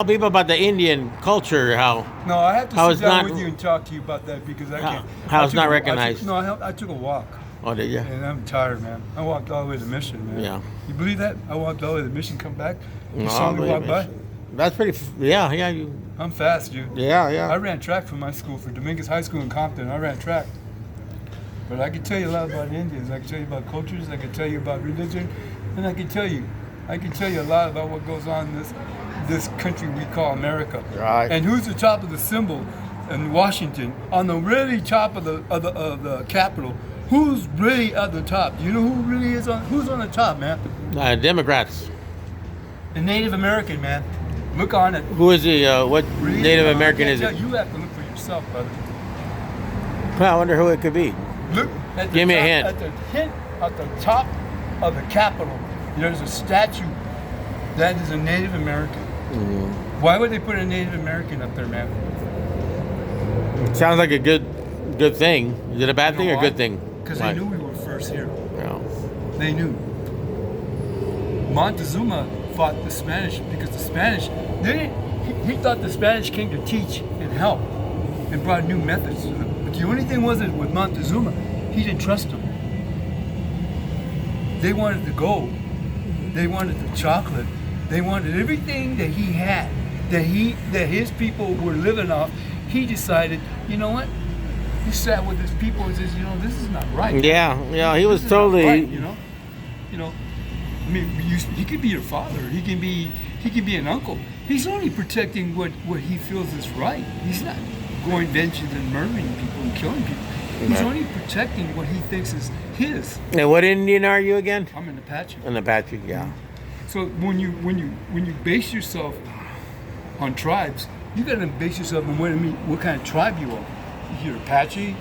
Tell people about the Indian culture, how No, I have to How sit it's down not- with you and talk to you about that because I can't. how it's I took not a- recognized. I took a walk oh did you? and I'm tired, man. I walked all the way to Mission, man. Yeah. You believe that? I walked all the way to Mission, come back. You No, saw I me believe walk by. it. That's pretty. Yeah. You. I'm fast, dude. Yeah. I ran track for my school, for Dominguez High School in Compton. I ran track. But I can tell you a lot about Indians. I can tell you about cultures. I can tell you about religion, and I can tell you a lot about what goes on in this country we call America. Right. And who's the top of the symbol in Washington? On the really top of the Capitol. Who's really at the top? Do you know who really is on? Who's on the top, man? Democrats. A Native American, man. Look on it. Who is the what Read Native it. American I is can't it? tell you. You have to look for yourself, brother. I wonder who it could be. Look at the Give me a top, hint. At the top of the Capitol, there's a statue that is a Native American. Mm-hmm. Why would they put a Native American up there, man? Sounds like a good thing. Is it a bad thing or a good thing? Because Why? they knew we were first here. Yeah. They knew. Montezuma fought the Spanish because the Spanish, he thought the Spanish came to teach and help and brought new methods to them. But the only thing was that with Montezuma, he didn't trust them. They wanted the gold. They wanted the chocolate. They wanted everything that he had, that his people were living off. He decided, you know what? He sat with his people and says, this is not right. Yeah. He was This is not totally. right, you know. I mean, he could be your father. He can be an uncle. He's only protecting what he feels is right. He's not going vengeance and murdering people and killing people. He's Right. only protecting what he thinks is his. And what Indian are you again? I'm an Apache. An Apache. Yeah. So when you base yourself on tribes, you got to base yourself on what kind of tribe you are. You're Apache,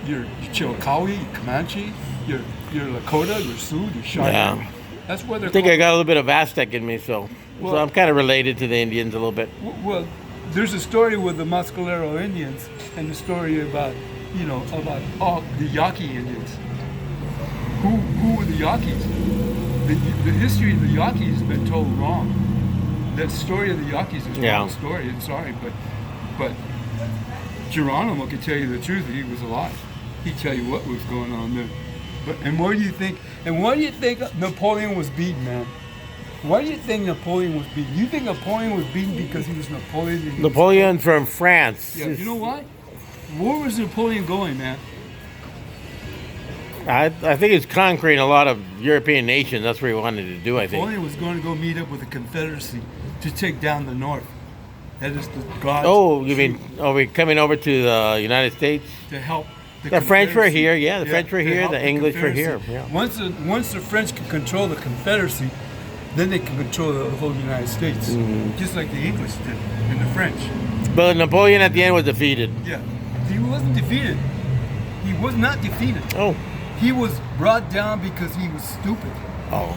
you're Chillicothe, you're Comanche, you're Lakota, you're Sioux, you're Cheyenne. Yeah. That's where they're. I think I called. got a little bit of Aztec in me, so Well- I'm kind of related to the Indians a little bit. Well, there's a story with the Mascalero Indians and the story about all the Yaqui Indians. Who were the Yaquis? The history of the Yaquis has been told wrong. That story of the Yaquis is a Yeah. wrong story. I'm sorry, but Geronimo could tell you the truth. He was alive. He'd tell you what was going on there. And what do you think? And why do you think Napoleon was beaten, man? Why do you think Napoleon was beaten? You think Napoleon was beaten because he was Napoleon? Napoleon from France. Yeah, you know why? Where was Napoleon going, man? I think it's conquering a lot of European nations. That's what he wanted to do, I think. Napoleon was going to go meet up with the Confederacy to take down the North. That is the God's Oh, you truth, mean, are we coming over to the United States? to help The French were Confederacy. here, yeah. The French were to here. help The English were here. Confederacy. Yeah. Once the French can control the Confederacy, then they can control the whole United States, Mm-hmm. just like the English did and the French. But Napoleon at the end was defeated. Yeah, he wasn't defeated. He was not defeated. Oh, He was brought down because he was stupid.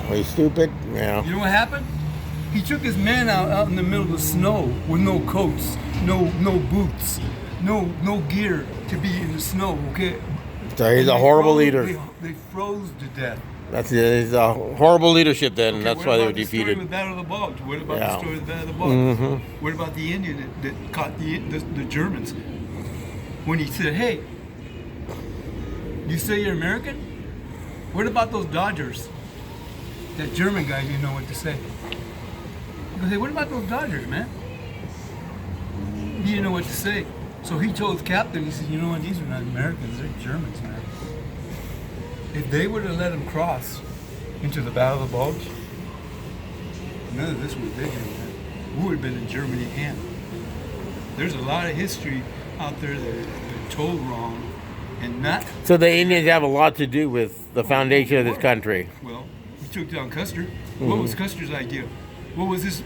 he's stupid. Yeah. You know what happened? He took his men out in the middle of the snow with no coats, no boots, no gear to be in the snow. Okay. So he's And a they horrible froze- leader. They froze to death. He's a horrible leadership then, and Okay, that's what why they were about the story defeated. with Battle of the Bulge? What about Yeah. the story of the Battle of the Bulge? Mm-hmm. What about the Indian that caught the Germans? When he said, "Hey, you say you're American? What about those Dodgers?" That German guy didn't know what to say. He goes, "Hey, what about those Dodgers, man?" He didn't know what to say. So he told the captain, he said, "You know what, these are not Americans, they're Germans, man. If they would have let him cross into the Battle of the Bulge, none of this would have been here, man. We would have been in Germany again." There's a lot of history out there that has been told wrong and not. So the Indians have a lot to do with the foundation of this country. Well, he took down Custer. What was Custer's idea? What was this?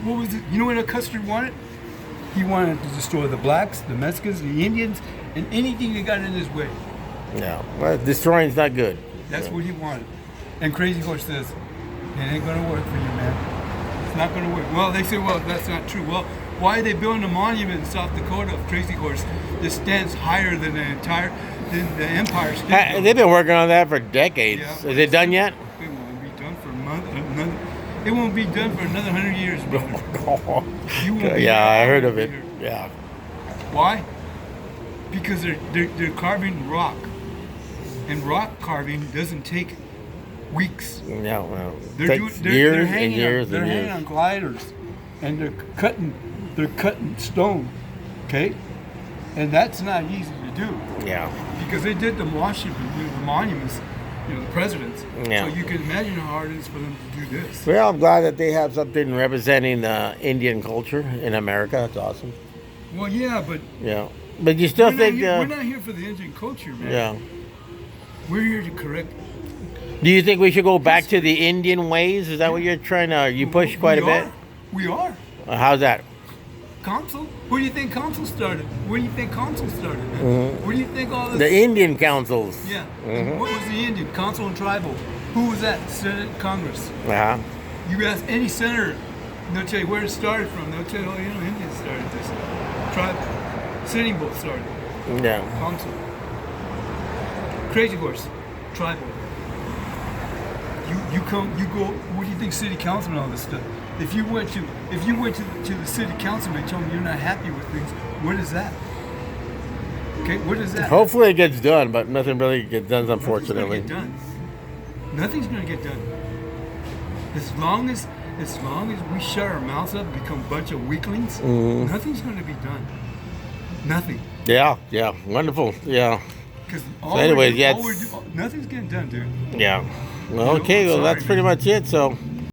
You know what Custer wanted? He wanted to destroy the blacks, the Mexicans, the Indians, and anything that got in his way. Yeah. Well, destroying's not good. That's what he wanted. And Crazy Horse says, "It ain't gonna work for you, man. It's not gonna work." Well, they say, "Well, that's not true." Well, why are they building a monument in South Dakota of Crazy Horse that stands higher than the Empire State? They've been working on that for decades. Yeah, Is it done yet? It won't be done for a month. It won't be done for another 100 years, brother. You won't be Yeah, I heard here. of it. Yeah. Why? Because they're carving rock, and rock carving doesn't take weeks. Yeah, well, They're takes doing, years they're and hanging years on, they're and hanging years. on gliders, and they're cutting stone, okay, and that's not easy to do Yeah. because they did the Washington, the monuments, the presidents. Yeah. So you can imagine how hard it is for them to do this. Well, I'm glad that they have something representing Indian culture in America. That's awesome. Well, yeah, but Yeah. But you still think, we're not here for the Indian culture, man. yeah. We're here to correct. Do you think we should go back to the Indian ways? Is that what you're trying to, you push quite a bit? We are. How's that? Council? Where do you think council started? Where do you think council started? Where do you think all this? The Indian councils. Yeah. What was the Indian? Council and tribal. Who was that? Senate, Congress. Uh-huh. You ask any senator, they'll tell you where it started from. They'll tell you, Indians started this. Tribal. Sitting Bull started. Yeah. Council. Crazy Horse. Tribal. You go. What do you think, city council and all this stuff? If you went to the city council and they told me you're not happy with things, what is that? Okay, what is that? Hopefully it gets done, but nothing really gets done, unfortunately. Nothing's gonna get done. As long as we shut our mouths up and become a bunch of weaklings, nothing's gonna be done. Nothing. Yeah, yeah, wonderful, yeah. Because anyways, yeah, nothing's getting done, dude. Yeah. Well, okay, well, that's pretty much it, so.